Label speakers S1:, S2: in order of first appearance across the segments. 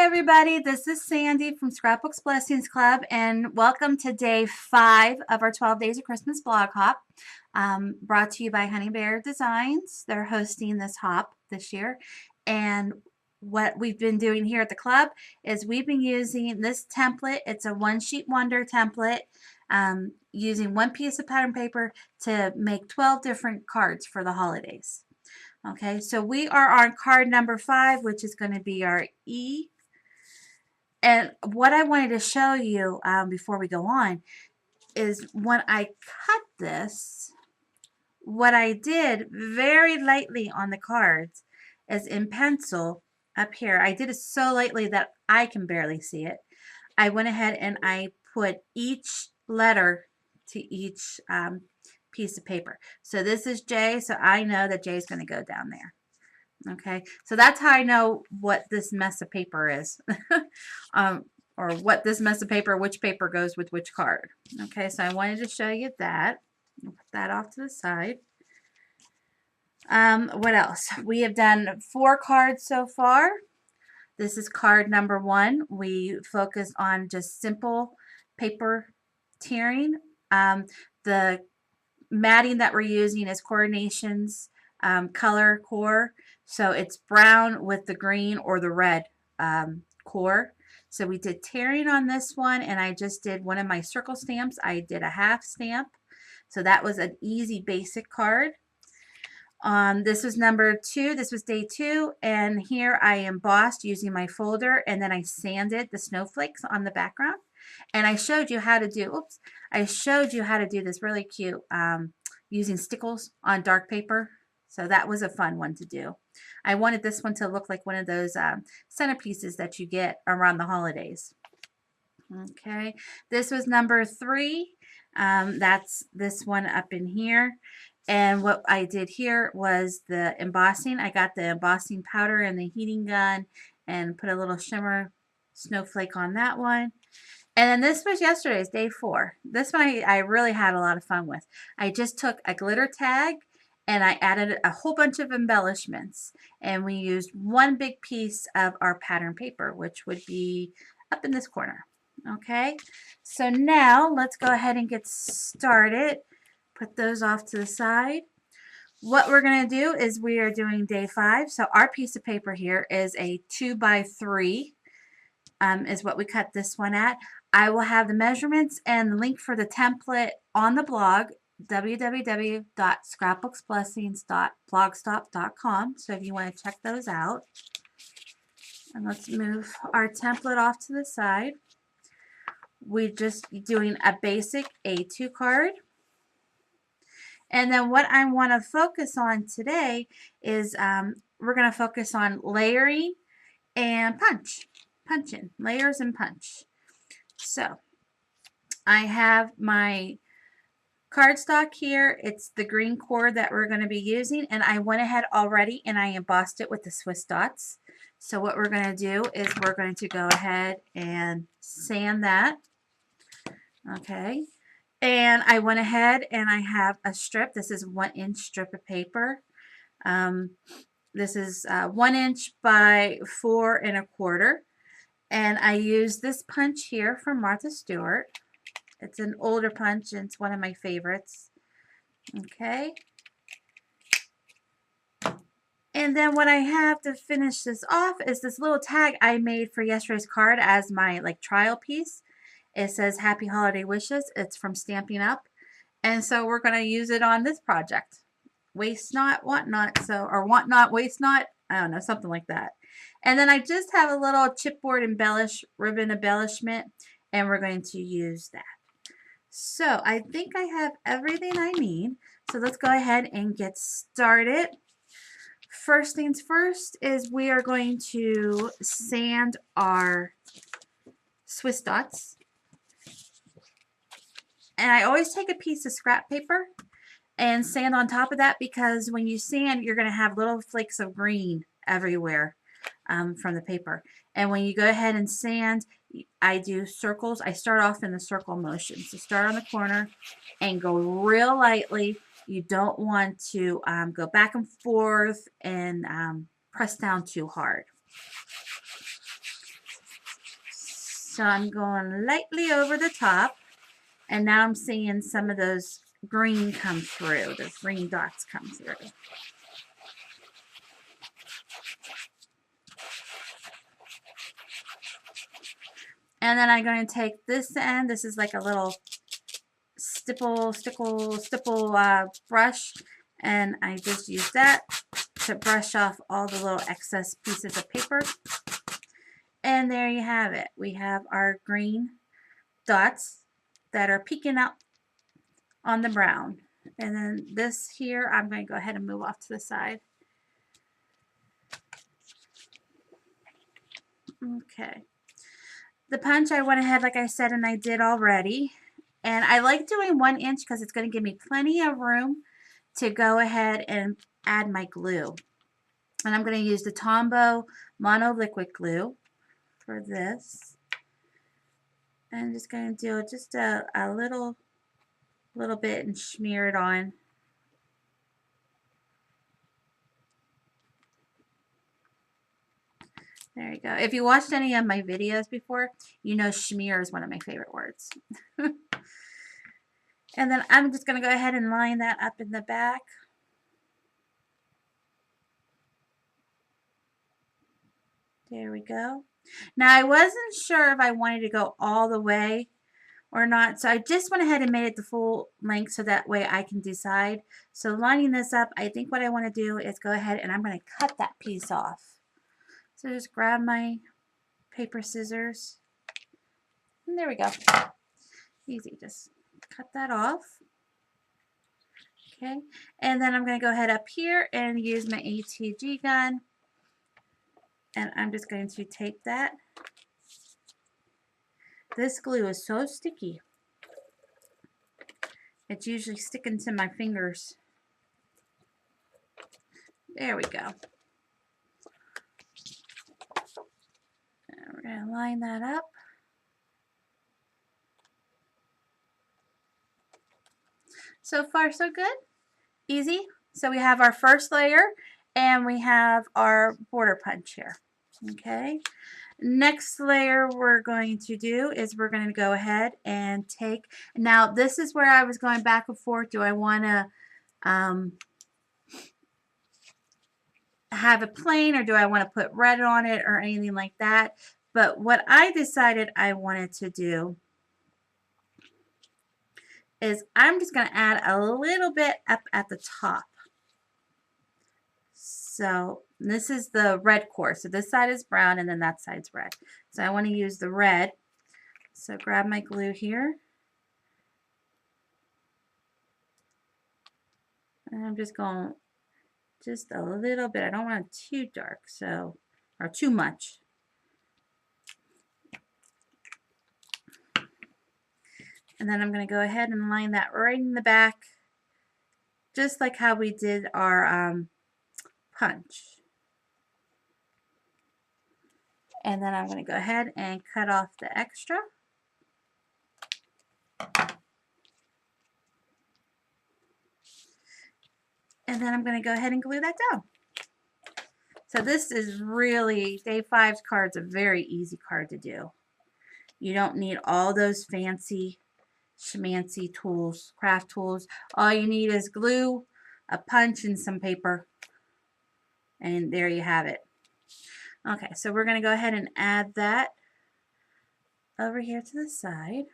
S1: everybody, this is Sandy from Scrapbooks Blessings Club, and welcome to day 5 of our 12 Days of Christmas blog hop, brought to you by Honey Bear Designs. They're hosting this hop this year, and what we've been doing here at the club is we've been using this template. It's a one sheet wonder template, using one piece of pattern paper to make 12 different cards for the holidays. Okay, so we are on card number 5, which is going to be our E. And what I wanted to show you before we go on is when I cut this, what I did very lightly on the cards is in pencil up here. I did it so lightly that I can barely see it. I went ahead and I put each letter to each piece of paper. So this is J, so I know that J is going to go down there. Okay, so that's how I know what this mess of paper is. Or what this mess of paper, which paper goes with which card. Okay, so I wanted to show you that. I'll put that off to the side. What else? We have done 4 cards so far. This is card number 1. We focused on just simple paper tearing. The matting that we're using is Coordinations color core. So it's brown with the green or the red core. So we did tearing on this one, and I just did one of my circle stamps. I did a half stamp. So that was an easy basic card. This was number 2. This was day 2, and here I embossed using my folder, and then I sanded the snowflakes on the background. And I showed you how to do, I showed you how to do this really cute using stickles on dark paper. So that was a fun one to do. I wanted this one to look like one of those centerpieces that you get around the holidays. Okay, this was number 3. That's this one up in here. And what I did here was the embossing. I got the embossing powder and the heating gun and put a little shimmer snowflake on that one. And then this was yesterday's, day 4. This one I really had a lot of fun with. I just took a glitter tag and I added a whole bunch of embellishments. And we used one big piece of our pattern paper, which would be up in this corner. Okay, so now let's go ahead and get started. Put those off to the side. What we're going to do is we are doing day 5. So our piece of paper here is a 2x3. Is what we cut this one at. I will have the measurements and the link for the template on the blog, www.scrapbooksblessings.blogspot.com. So if you want to check those out. And let's move our template off to the side. We're just doing a basic A2 card. And then what I want to focus on today is we're going to focus on layering and punching, layers and punch. So I have my cardstock here. It's the green cord that we're going to be using, and I went ahead already and I embossed it with the Swiss dots. So what we're going to do is we're going to go ahead and sand that. Okay, and I went ahead and I have a strip. This is 1-inch strip of paper. This is 1 inch by 4 1/4. And I use this punch here from Martha Stewart. It's an older punch and it's one of my favorites. Okay. And then what I have to finish this off is this little tag I made for yesterday's card as my trial piece. It says Happy Holiday Wishes. It's from Stampin' Up. And so we're going to use it on this project. Waste not, want not. So, or want not, waste not. I don't know, something like that. And then I just have a little chipboard ribbon embellishment, and we're going to use that. So I think I have everything I need. So let's go ahead and get started. First things first is we are going to sand our Swiss dots. And I always take a piece of scrap paper and sand on top of that, because when you sand, you're going to have little flakes of green everywhere from the paper. And when you go ahead and sand, I do circles. I start off in the circle motion. So start on the corner and go real lightly. You don't want to go back and forth and press down too hard. So I'm going lightly over the top, and now I'm seeing some of those green come through, those green dots come through. And then I'm going to take this end. This is like a little stipple brush, and I just use that to brush off all the little excess pieces of paper. And there you have it. We have our green dots that are peeking out on the brown. And then this here, I'm going to go ahead and move off to the side. Okay. The punch I went ahead, like I said, and I did already. And I like doing 1 inch because it's going to give me plenty of room to go ahead and add my glue. And I'm going to use the Tombow Mono Liquid Glue for this. And I'm just going to do just a little bit and smear it on. There you go. If you watched any of my videos before, you know smear is one of my favorite words. And then I'm just going to go ahead and line that up in the back. There we go. Now I wasn't sure if I wanted to go all the way or not, so I just went ahead and made it the full length so that way I can decide. So lining this up, I think what I want to do is go ahead and I'm going to cut that piece off. So just grab my paper scissors, and there we go. Easy, just cut that off. Okay, and then I'm going to go ahead up here and use my ATG gun, and I'm just going to tape that. This glue is so sticky. It's usually sticking to my fingers. There we go. And we're going to line that up. So far, so good. Easy. So we have our first layer and we have our border punch here. Okay. Next layer we're going to do is we're going to go ahead and take, now this is where I was going back and forth. Do I want to have it plain, or do I want to put red on it or anything like that? But what I decided I wanted to do is I'm just going to add a little bit up at the top. So this is the red core. So this side is brown and then that side's red. So I want to use the red. So grab my glue here. And I'm just going just a little bit. I don't want it too dark, so, or too much. And then I'm going to go ahead and line that right in the back, just like how we did our punch. And then I'm going to go ahead and cut off the extra. And then I'm going to go ahead and glue that down. So this is really, Day 5's card's a very easy card to do. You don't need all those fancy schmancy tools, craft tools. All you need is glue, a punch, and some paper. And there you have it. Okay, so we're going to go ahead and add that over here to the side.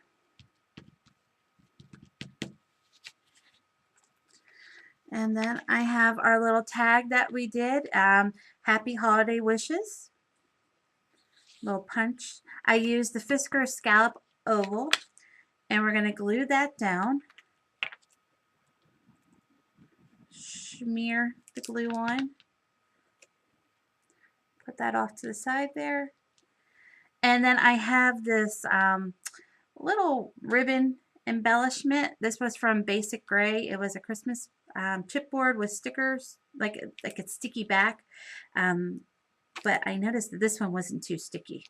S1: And then I have our little tag that we did, Happy Holiday Wishes. Little punch. I used the Fiskars Scallop Oval, and we're going to glue that down. Smear the glue on. Put that off to the side there. And then I have this little ribbon embellishment. This was from Basic Gray. It was a Christmas chipboard with stickers, like a sticky back. But I noticed that this one wasn't too sticky.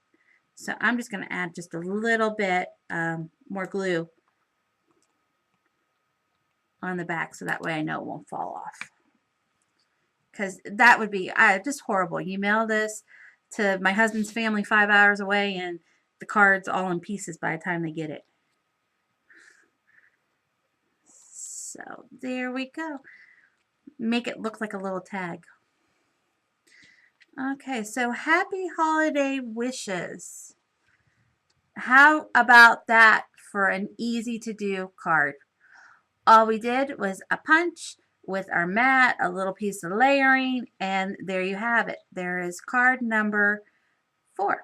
S1: So I'm just going to add just a little bit more glue on the back so that way I know it won't fall off. Because that would be just horrible. You mail this to my husband's family 5 hours away and the cards all in pieces by the time they get it. So there we go. Make it look like a little tag. Okay, so happy holiday wishes. How about that for an easy to do card? All we did was a punch with our mat, a little piece of layering, and there you have it. There is card number 4.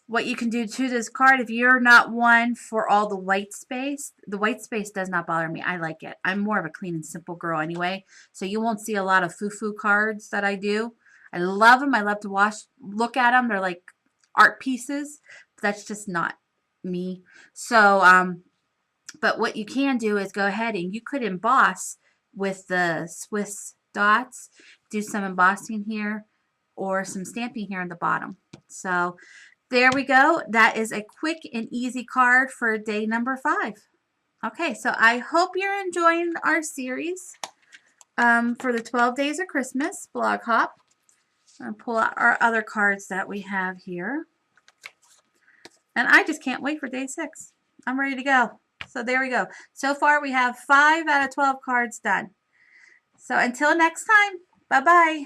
S1: What you can do to this card, if you're not one for all the white space does not bother me. I like it. I'm more of a clean and simple girl anyway, so you won't see a lot of foo-foo cards that I do. I love them. I love to look at them. They're like art pieces. That's just not me. So, but what you can do is go ahead and you could emboss with the Swiss dots, do some embossing here or some stamping here on the bottom. So there we go. That is a quick and easy card for day number 5. Okay, so I hope you're enjoying our series for the 12 Days of Christmas Blog Hop. I'll pull out our other cards that we have here. And I just can't wait for day 6. I'm ready to go. So there we go. So far we have 5 out of 12 cards done. So until next time, bye-bye.